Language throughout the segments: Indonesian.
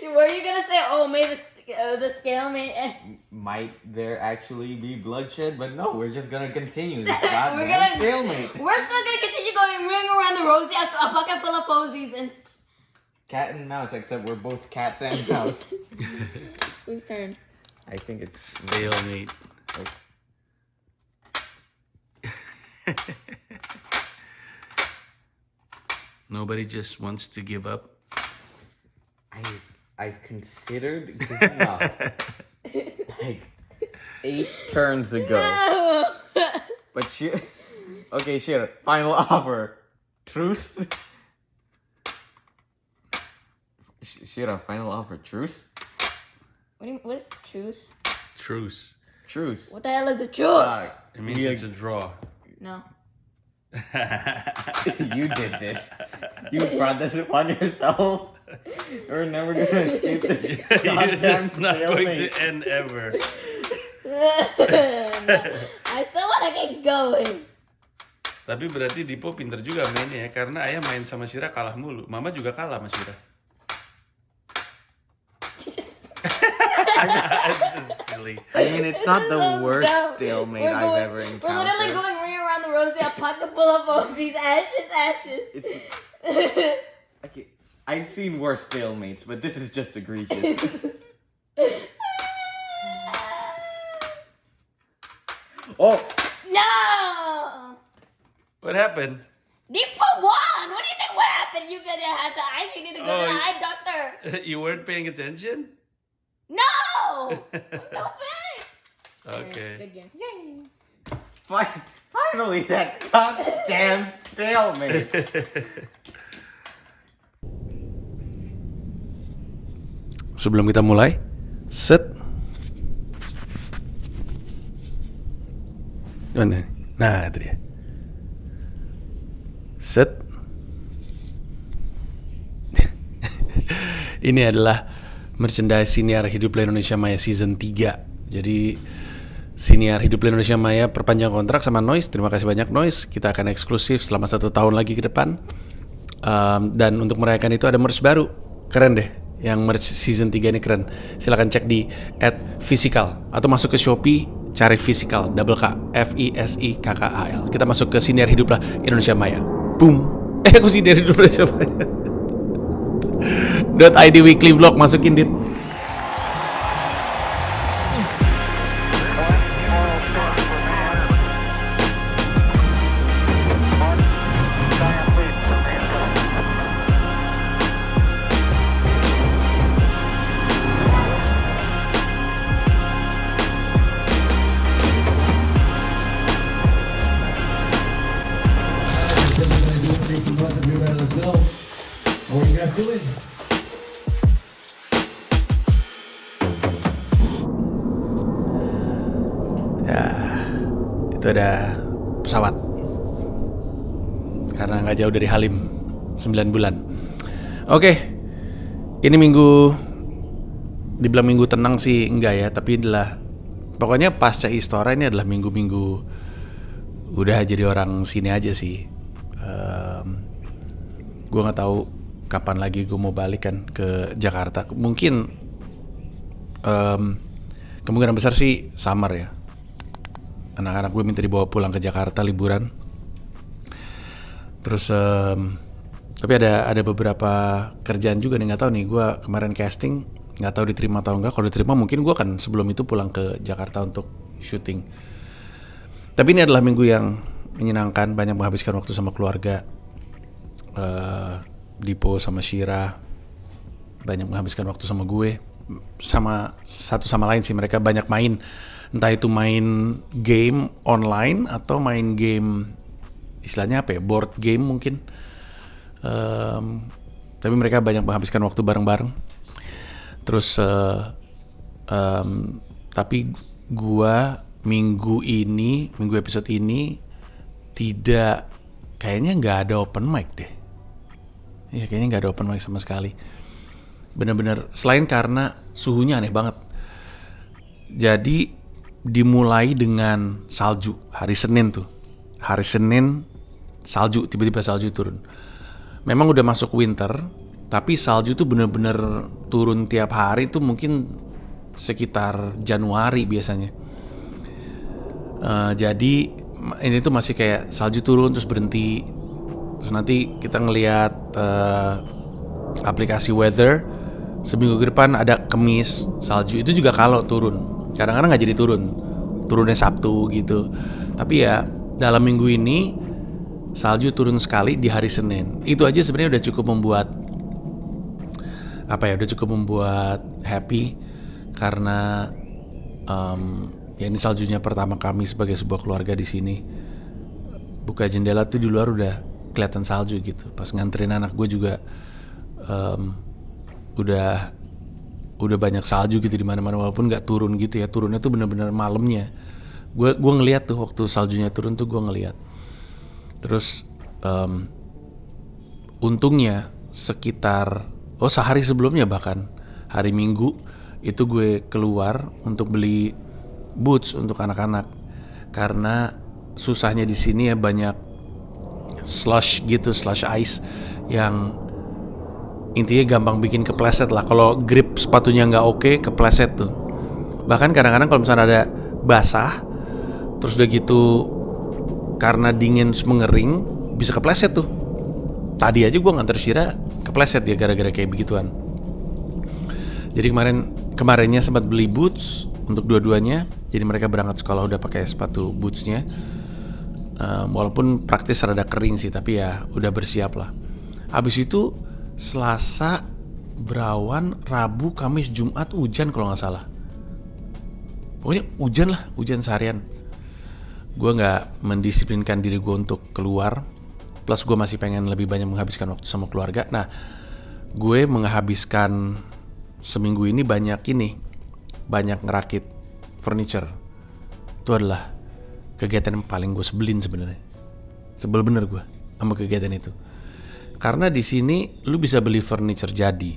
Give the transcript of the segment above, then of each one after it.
Were you gonna say, oh, may the scale may end? Might there actually be bloodshed? But no, we're just gonna continue this We're goddamn stalemate. We're still gonna continue going ring around the rosy, a bucket full of posies, and Cat and mouse, except we're both cats and mouse. whose turn? I think it's Stalemate. like, Nobody just wants to give up. I've considered giving up like 8 turns ago. But okay, sure. Final offer. Truce. Shira, final offer. Truce. What's truce? Truce. Truce. What the hell is a truce? It means it's a draw. No. You did this. You brought this upon yourself. We're never gonna escape this goddamn It's not going to stalemate. end ever. I still wanna get going. Tapi berarti Dipo pinter juga mainnya ya, karena Ayah main sama Shira kalah mulu. Mama juga kalah sama Shira. It's just silly. I mean, it's not the So worst dumb. stalemate We're I've going- ever We're literally encountered. going ring around the rosy, a pocket full of posies, ashes. Okay, I've seen worse stalemates, but this is just egregious. Oh, No! What happened? Deepa won! What do you think would happen? You gonna have to you need to go to the eye doctor. You weren't paying attention? No! Don't pay! Okay. Good game. finally that goddamn stalemate. Sebelum kita mulai, set. Mana? Nah, itu dia. Set. Ini adalah merchandise Siniar Hiduplah Indonesia Maya Season 3. Jadi Siniar Hiduplah Indonesia Maya perpanjang kontrak sama Noise. Terima kasih banyak Noise. Kita akan eksklusif selama 1 tahun lagi ke depan. Dan untuk merayakan itu ada merch baru. Keren deh. Yang merch Season 3 ini keren. Silahkan cek di @physical atau masuk ke Shopee, cari Physical, double K, FISIKKAL. Kita masuk ke Siniar Hiduplah Indonesia Maya. Boom. Aku Siniar Hiduplah Indonesia Maya. .id weekly vlog masukin dit. Let's go. How are you guys doing? Ya, itu ada pesawat. Karena nggak jauh dari Halim, 9 bulan. Oke, ini dibilang minggu tenang sih enggak ya, tapi pokoknya pasca Istora ini adalah minggu-minggu udah jadi orang sini aja sih. Gue nggak tahu kapan lagi gue mau balik kan ke Jakarta. Mungkin kemungkinan besar sih summer ya. Anak-anak gue minta dibawa pulang ke Jakarta liburan. Terus tapi ada beberapa kerjaan juga nih, nggak tahu nih. Gue kemarin casting, nggak tahu diterima atau enggak. Kalau diterima mungkin gue akan sebelum itu pulang ke Jakarta untuk syuting. Tapi ini adalah minggu yang menyenangkan, banyak menghabiskan waktu sama keluarga. Dipo sama Shira banyak menghabiskan waktu sama gue, sama satu sama lain sih. Mereka banyak main, entah itu main game online atau main game istilahnya apa ya, board game mungkin. Tapi mereka banyak menghabiskan waktu bareng-bareng. Terus tapi gua minggu episode ini kayaknya nggak ada open mic deh. Ya kayaknya nggak ada open mic sama sekali. Bener-bener selain karena suhunya aneh banget. Jadi dimulai dengan salju hari Senin tuh. Hari Senin salju, tiba-tiba salju turun. Memang udah masuk winter, Tapi salju tuh bener-bener turun tiap hari tuh mungkin sekitar Januari biasanya. Jadi ini tuh masih kayak salju turun terus berhenti. Terus nanti kita ngelihat aplikasi weather, seminggu ke depan ada Kemis salju. Itu juga kalau turun. Kadang-kadang nggak jadi turunnya Sabtu gitu. Tapi ya dalam minggu ini salju turun sekali di hari Senin. Itu aja sebenarnya udah cukup membuat happy karena ya ini saljunya pertama kami sebagai sebuah keluarga di sini. Buka jendela tuh di luar udah kelihatan salju gitu. Pas nganterin anak gue juga udah banyak salju gitu di mana-mana, walaupun nggak turun gitu ya. Turunnya tuh benar-benar malamnya. Gue ngeliat tuh waktu saljunya turun tuh gue ngeliat. Terus untungnya sekitar sehari sebelumnya, bahkan hari Minggu itu gue keluar untuk beli boots untuk anak-anak karena susahnya di sini ya banyak slush ice yang intinya gampang bikin kepleset lah. Kalau grip sepatunya nggak oke, kepleset tuh. Bahkan kadang-kadang kalau misalnya ada basah terus udah gitu karena dingin terus mengering bisa kepleset tuh. Tadi aja gue nganter Shira kepleset ya gara-gara kayak begituan. Jadi kemarinnya sempat beli boots untuk dua-duanya. Jadi mereka berangkat sekolah udah pakai sepatu bootsnya. Walaupun praktis rada kering sih, tapi ya udah bersiap lah. Habis itu Selasa berawan, Rabu, Kamis, Jumat hujan kalau nggak salah. Pokoknya hujan seharian. Gue nggak mendisiplinkan diri gue untuk keluar. Plus gue masih pengen lebih banyak menghabiskan waktu sama keluarga. Nah, gue menghabiskan seminggu ini banyak ngerakit furniture. Itu adalah kegiatan yang paling gue sebelin sebenarnya. Sebel bener gue sama kegiatan itu. Karena di sini lu bisa beli furniture jadi,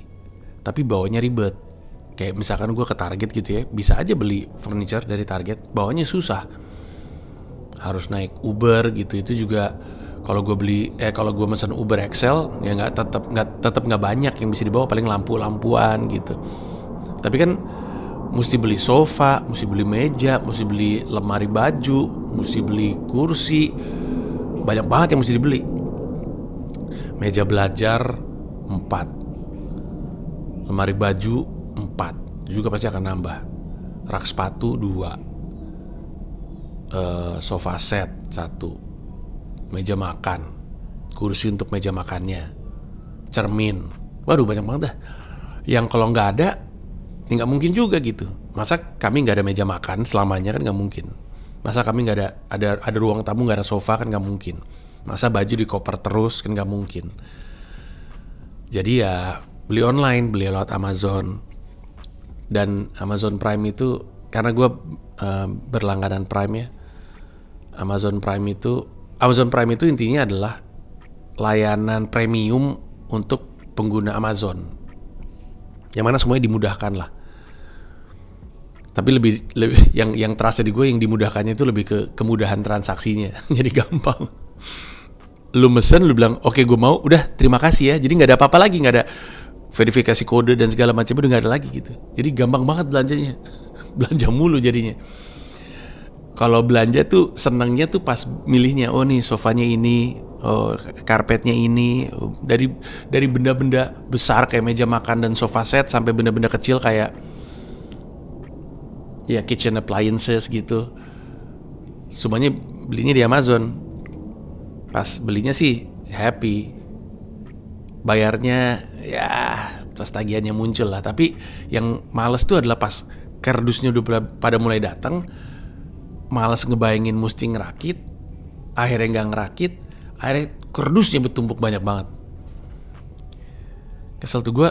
tapi bawanya ribet. Kayak misalkan gue ke Target gitu ya, bisa aja beli furniture dari Target, bawanya susah. Harus naik Uber gitu. Itu juga kalau gue mesen Uber XL ya tetap nggak banyak yang bisa dibawa, paling lampuan gitu. Tapi kan mesti beli sofa, mesti beli meja, mesti beli lemari baju, mesti beli kursi, banyak banget yang mesti dibeli. Meja belajar 4, lemari baju 4, juga pasti akan nambah. Rak sepatu 2, sofa set 1, meja makan, kursi untuk meja makannya, cermin. Waduh banyak banget dah. Yang kalau nggak ada, ya nggak mungkin juga gitu. Masa kami nggak ada meja makan selamanya kan nggak mungkin. Masa kami nggak ada ruang tamu nggak ada sofa kan nggak mungkin. Masa baju di koper terus kan nggak mungkin. Jadi ya beli online, beli lewat Amazon. Dan Amazon Prime itu karena gue berlangganan Prime ya. Amazon Prime itu intinya adalah layanan premium untuk pengguna Amazon. Yang mana semuanya dimudahkan lah. Tapi lebih yang terasa di gue yang dimudahkannya itu lebih ke kemudahan transaksinya. Jadi gampang. Lu mesen, lu bilang oke gue mau, udah terima kasih ya. Jadi nggak ada apa-apa lagi, nggak ada verifikasi kode dan segala macam, udah nggak ada lagi gitu. Jadi gampang banget belanjanya. Belanja mulu jadinya. Kalau belanja tuh senangnya tuh pas milihnya. Oh nih sofanya ini, oh karpetnya ini, dari benda-benda besar kayak meja makan dan sofa set sampai benda-benda kecil kayak ya kitchen appliances gitu. Semuanya belinya di Amazon. Pas belinya sih happy, bayarnya ya pas tagihannya muncul lah. Tapi yang males tuh adalah pas kardusnya udah pada mulai datang, males ngebayangin mesti ngerakit, akhirnya nggak ngerakit, akhirnya kardusnya bertumpuk banyak banget. Kesel tuh gue.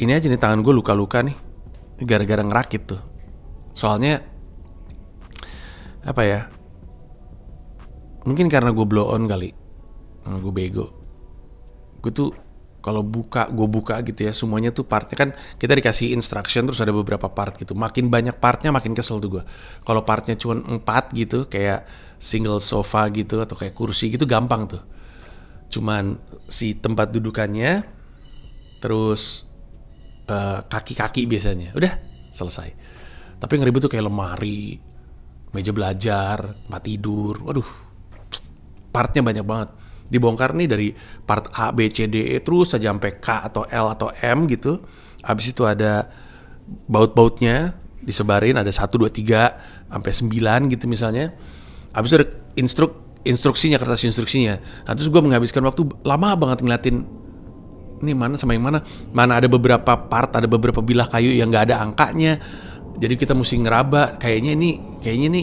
Ini aja nih tangan gue luka-luka nih gara-gara ngerakit tuh. Soalnya apa ya, mungkin karena gue blow on kali, gue bego. Gue tuh kalau gue buka gitu ya, semuanya tuh partnya kan kita dikasih instruction terus ada beberapa part gitu. Makin banyak partnya makin kesel tuh gue. Kalau partnya cuma 4 gitu, kayak single sofa gitu atau kayak kursi gitu gampang tuh. Cuman si tempat dudukannya terus kaki-kaki biasanya. Udah selesai. Tapi yang ribet tuh kayak lemari, meja belajar, tempat tidur. Waduh, partnya banyak banget. Dibongkar nih dari part A, B, C, D, E terus saja sampai K atau L atau M gitu. Habis itu ada baut-bautnya disebarin, ada 1, 2, 3 sampai 9 gitu misalnya. Habis itu ada instruksinya, kertas instruksinya. Nah, terus gue menghabiskan waktu lama banget ngeliatin ini mana sama yang mana. Mana ada beberapa part, ada beberapa bilah kayu yang nggak ada angkanya. Jadi kita mesti ngeraba. Kayaknya ini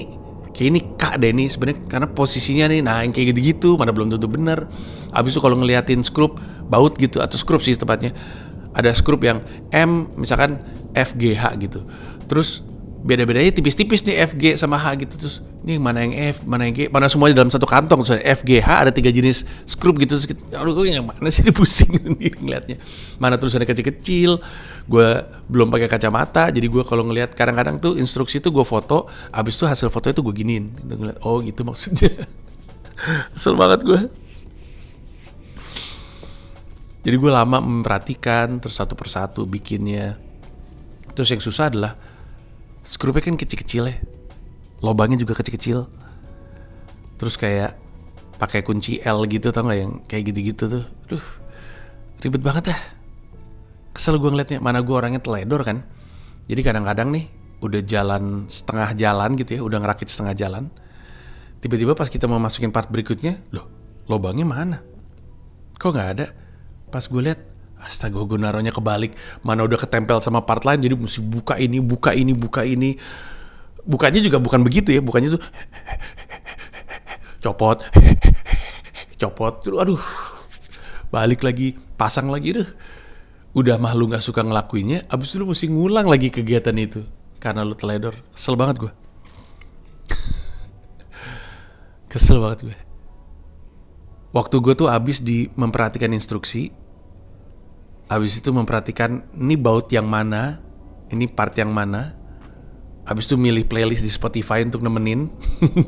K deh nih sebenarnya karena posisinya nih. Nah, yang kayak gitu-gitu mana belum tentu benar. Habis itu kalau ngeliatin skrup baut gitu atau skrup sih tepatnya. Ada skrup yang M misalkan FGH gitu. Terus beda-bedanya tipis-tipis nih FG sama H gitu. Terus ini mana yang F, mana yang G, mana semuanya dalam satu kantong. Terus FGH ada 3 jenis skrup gitu. Terus aduh, gue yang mana sih, pusing sendiri ngeliatnya. Mana tulisannya kecil-kecil. Gue belum pakai kacamata, jadi gue kalau ngeliat kadang-kadang tuh instruksi tuh gue foto, abis itu hasil foto itu gue giniin. Gitu, ngeliat, oh gitu maksudnya. Kesel banget gue. Jadi gue lama memperhatikan terus satu persatu bikinnya. Terus yang susah adalah skrupnya kan kecil-kecil ya, lubangnya juga kecil-kecil. Terus kayak pakai kunci L gitu, tau gak yang kayak gitu-gitu tuh. Aduh, ribet banget dah. Kesel gue ngeliatnya, mana gue orangnya teledor kan. Jadi kadang-kadang nih udah jalan setengah jalan gitu ya, udah ngerakit setengah jalan. Tiba-tiba pas kita mau masukin part berikutnya, loh lubangnya mana? Kok gak ada? Pas gue lihat, astaga, gue naruhnya kebalik. Mana udah ketempel sama part lain, jadi mesti buka ini. Bukanya juga bukan begitu ya, bukanya tuh copot, terus aduh, balik lagi, pasang lagi deh. Udah mah lu gak suka ngelakuinnya, abis itu lu mesti ngulang lagi kegiatan itu karena lu teledor. Kesel banget gue. Kesel banget gue. Waktu gue tuh abis di memperhatikan instruksi, abis itu memperhatikan ini baut yang mana, ini part yang mana. Abis itu milih playlist di Spotify untuk nemenin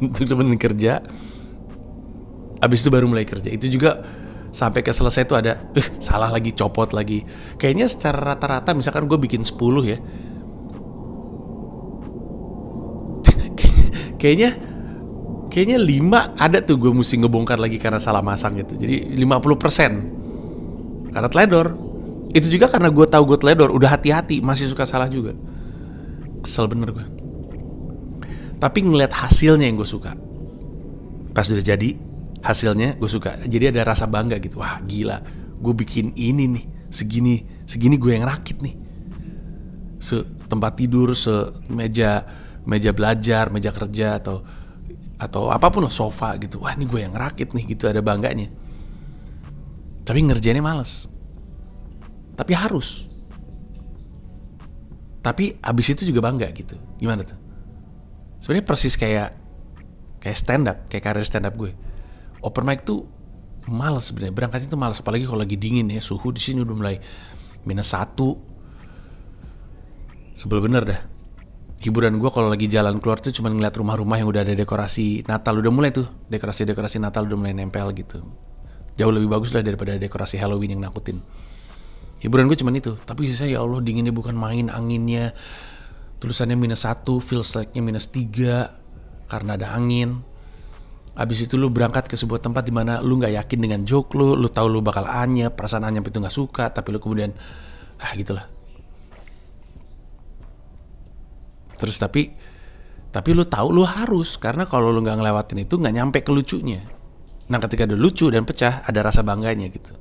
untuk nemenin kerja. Abis itu baru mulai kerja. Itu juga sampai ke selesai tuh ada salah lagi, copot lagi. Kayaknya secara rata-rata misalkan gue bikin 10 ya, Kayaknya 5 ada tuh gue mesti ngebongkar lagi karena salah masang gitu. Jadi 50% karena teledor. Itu juga karena gue tahu gue teledor, udah hati-hati, masih suka salah juga. Kesel bener gue. Tapi ngeliat hasilnya yang gue suka. Pas udah jadi, hasilnya gue suka. Jadi ada rasa bangga gitu. Wah gila, gue bikin ini nih, segini gue yang rakit nih. Tempat tidur, meja belajar, meja kerja atau apapun lah, sofa gitu. Wah ini gue yang rakit nih gitu, ada bangganya. Tapi ngerjainnya males. Tapi harus. Tapi abis itu juga bangga gitu. Gimana tuh? Sebenarnya persis kayak stand up, kayak karir stand up gue. Open mic tuh males sebenarnya. Berangkatnya tuh males, apalagi kalau lagi dingin ya. Suhu di sini udah mulai -1. Sebel bener dah. Hiburan gue kalau lagi jalan keluar tuh cuma ngeliat rumah-rumah yang udah ada dekorasi Natal. Udah mulai tuh dekorasi Natal udah mulai nempel gitu. Jauh lebih bagus lah daripada dekorasi Halloween yang nakutin. Hiburan gue cuma itu. Tapi sisa ya Allah, dinginnya bukan main, anginnya tulisannya -1, feels like-nya -3 karena ada angin. Abis itu lu berangkat ke sebuah tempat dimana lu gak yakin dengan joke lu tahu lu bakal anyep, perasaan anyep itu gak suka, tapi lu kemudian gitulah. Terus tapi lu tahu lu harus, karena kalau lu gak ngelewatin itu gak nyampe ke lucunya. Nah ketika udah lucu dan pecah, ada rasa bangganya gitu.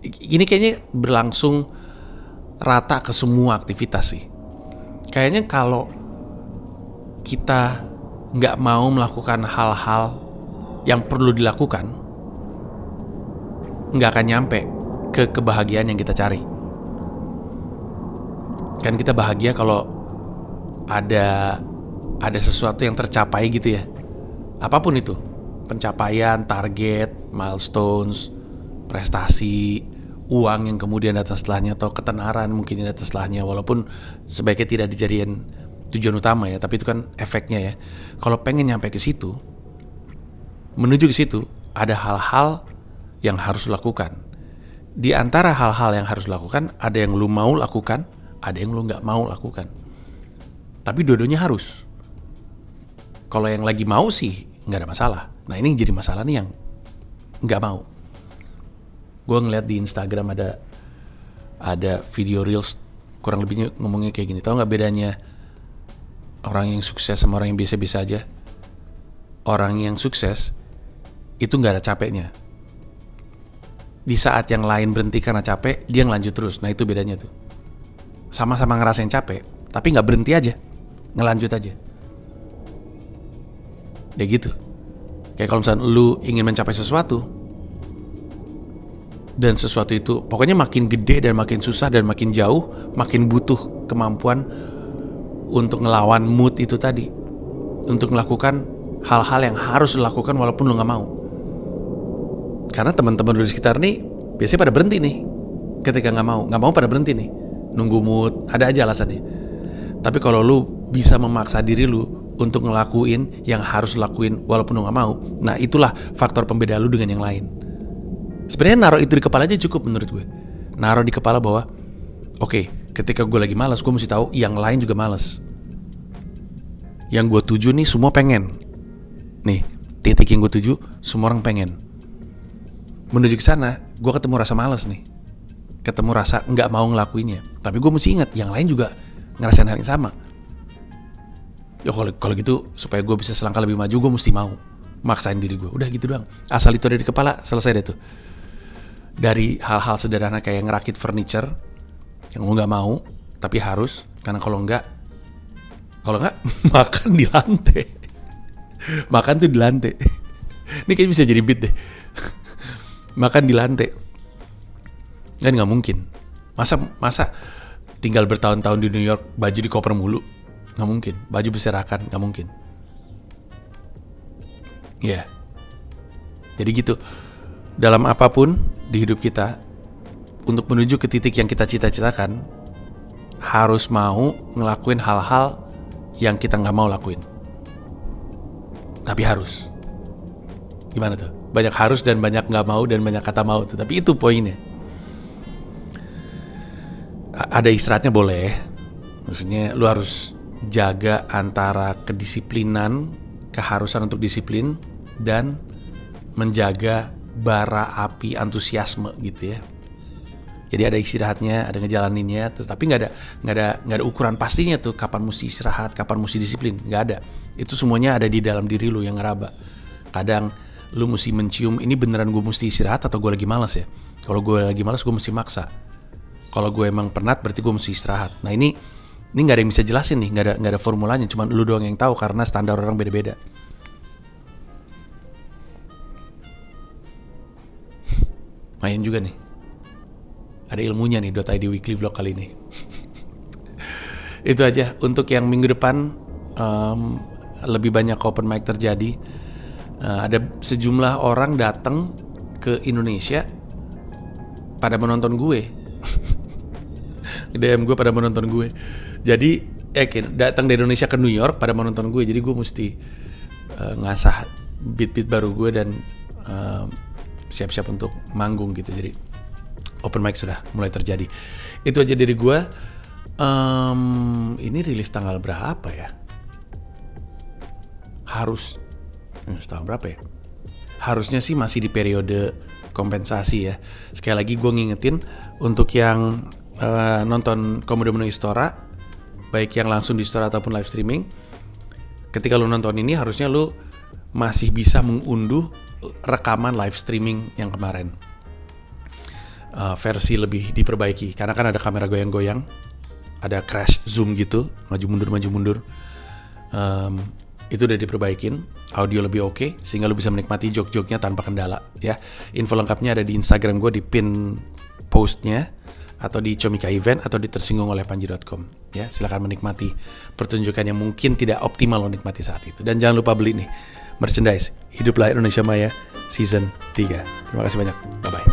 Ini kayaknya berlangsung rata ke semua aktivitas sih. Kayaknya kalau kita gak mau melakukan hal-hal yang perlu dilakukan, gak akan nyampe ke kebahagiaan yang kita cari. Kan kita bahagia kalau ada sesuatu yang tercapai gitu ya. Apapun itu, pencapaian, target, milestones, prestasi, uang yang kemudian datang setelahnya, atau ketenaran mungkin yang datang setelahnya, walaupun sebaiknya tidak dijadikan tujuan utama ya, tapi itu kan efeknya ya. Kalau pengen nyampe ke situ, menuju ke situ, ada hal-hal yang harus lakukan. di antara hal-hal yang harus dilakukan, ada yang lu mau lakukan, ada yang lu nggak mau lakukan. Tapi dua-duanya harus. Kalau yang lagi mau sih nggak ada masalah. Nah ini jadi masalah nih yang nggak mau. Gue ngeliat di Instagram ada video reels kurang lebihnya ngomongnya kayak gini. Tahu nggak bedanya orang yang sukses sama orang yang biasa-biasa aja? Orang yang sukses itu nggak ada capeknya. Di saat yang lain berhenti karena capek, dia ngelanjut terus. Nah itu bedanya tuh. Sama-sama ngerasain capek, tapi nggak berhenti aja, ngelanjut aja. Ya gitu. Kayak kalau misalnya lu ingin mencapai sesuatu, dan sesuatu itu pokoknya makin gede dan makin susah dan makin jauh, makin butuh kemampuan untuk ngelawan mood itu tadi, untuk melakukan hal-hal yang harus lu lakukan walaupun lu nggak mau. Karena teman-teman lu di sekitar nih biasanya pada berhenti nih ketika nggak mau pada berhenti nih, nunggu mood, ada aja alasannya. Tapi kalau lu bisa memaksa diri lu untuk ngelakuin yang harus lakuin walaupun lu nggak mau, nah itulah faktor pembeda lu dengan yang lain. Sebenarnya naruh itu di kepala aja cukup menurut gue. Naruh di kepala bahwa oke, ketika gue lagi malas, gue mesti tahu yang lain juga malas. Yang gue tuju nih semua pengen. Nih, titik yang gue tuju semua orang pengen. Menuju ke sana, gue ketemu rasa malas nih. Ketemu rasa nggak mau ngelakuinnya. Tapi gue mesti ingat yang lain juga ngerasain hal yang sama. Ya kalau gitu supaya gue bisa selangkah lebih maju, gue mesti mau maksain diri gue. Udah gitu doang. Asal itu ada di kepala, selesai deh tuh. Dari hal-hal sederhana kayak ngerakit furniture yang gue nggak mau tapi harus, karena kalau nggak makan di lantai. Makan tuh di lantai. Ini kayaknya bisa jadi beat deh. Makan di lantai. Kan nggak mungkin. Masa tinggal bertahun-tahun di New York baju di koper mulu? Nggak mungkin. Baju berserakan, nggak mungkin. Ya. Jadi gitu. Dalam apapun di hidup kita, untuk menuju ke titik yang kita cita-citakan, harus mau ngelakuin hal-hal yang kita nggak mau lakuin. Tapi harus. Gimana tuh? Banyak harus dan banyak nggak mau dan banyak kata mau tuh. Tapi itu poinnya. Ada istirahatnya boleh. Maksudnya lu harus jaga antara kedisiplinan, keharusan untuk disiplin, dan menjaga bara api antusiasme gitu ya. Jadi ada istirahatnya, ada ngejalaninnya, tapi nggak ada ukuran pastinya tuh kapan mesti istirahat, kapan mesti disiplin, nggak ada. Itu semuanya ada di dalam diri lu yang ngeraba. Kadang lu mesti mencium ini beneran gue mesti istirahat atau gue lagi malas ya. Kalau gue lagi malas gue mesti maksa. Kalau gue emang penat berarti gue mesti istirahat. Nah ini nggak ada yang bisa jelasin nih, nggak ada formulanya, cuma lu doang yang tahu karena standar orang beda-beda. Main juga nih. Ada ilmunya nih .id weekly vlog kali ini. Itu aja untuk yang minggu depan. Lebih banyak open mic terjadi. Ada sejumlah orang datang ke Indonesia pada menonton gue. DM gue pada menonton gue. Jadi datang dari Indonesia ke New York pada menonton gue. Jadi gue mesti ngasah beat-beat baru gue dan siap-siap untuk manggung gitu. Jadi open mic sudah mulai terjadi. Itu aja dari gue. Ini rilis tanggal berapa ya? Tanggal berapa ya? Harusnya sih masih di periode kompensasi ya. Sekali lagi gue ngingetin untuk yang nonton Komodo Menu Istora, baik yang langsung di Istora ataupun live streaming, ketika lu nonton ini harusnya lu masih bisa mengunduh rekaman live streaming yang kemarin. Versi lebih diperbaiki karena kan ada kamera goyang-goyang, ada crash zoom gitu, maju mundur. Itu udah diperbaikin, audio lebih oke, sehingga lu bisa menikmati jok-joknya tanpa kendala ya. Info lengkapnya ada di Instagram gue, di pin postnya, atau di Comika Event, atau di tersinggung-oleh-panji.com ya. Silakan menikmati pertunjukan yang mungkin tidak optimal lo nikmati saat itu. Dan jangan lupa beli nih merchandise Hiduplah Indonesia Maya Season 3. Terima kasih banyak, bye-bye.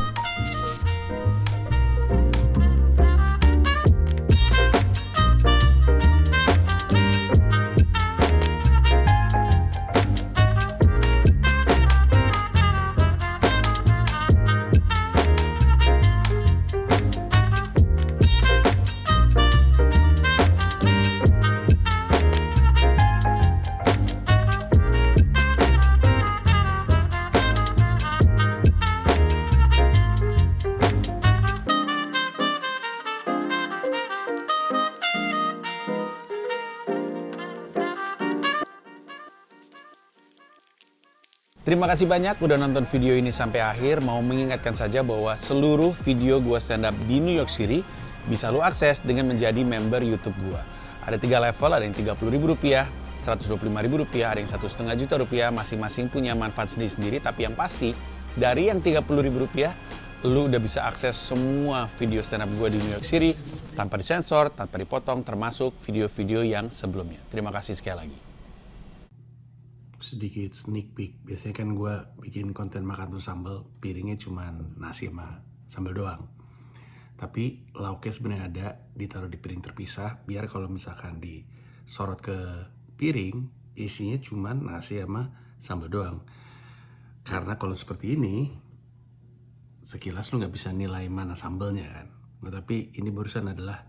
Terima kasih banyak udah nonton video ini sampai akhir. Mau mengingatkan saja bahwa seluruh video gua stand up di New York City bisa lu akses dengan menjadi member YouTube gua. Ada 3 level, ada yang Rp30.000, Rp125.000, ada yang Rp1,5 juta, masing-masing punya manfaat sendiri-sendiri. Tapi yang pasti, dari yang Rp30.000, lu udah bisa akses semua video stand up gue di New York City tanpa disensor, tanpa dipotong, termasuk video-video yang sebelumnya. Terima kasih sekali lagi. Sedikit sneak peek, biasanya kan gue bikin konten makan tuh sambal, piringnya cuma nasi sama sambal doang. Tapi lauknya sebenarnya ada, ditaruh di piring terpisah, biar kalau misalkan disorot ke piring, isinya cuma nasi sama sambal doang. Karena kalau seperti ini, sekilas lu gak bisa nilai mana sambalnya kan. Nah, tapi ini barusan adalah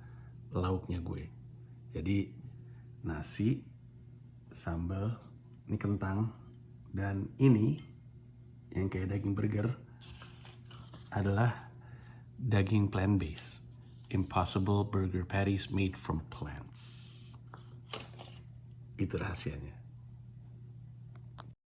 lauknya gue. Jadi nasi, sambal, ini kentang, dan ini yang kayak daging burger adalah daging plant-based. Impossible burger patties made from plants. Itu rahasianya.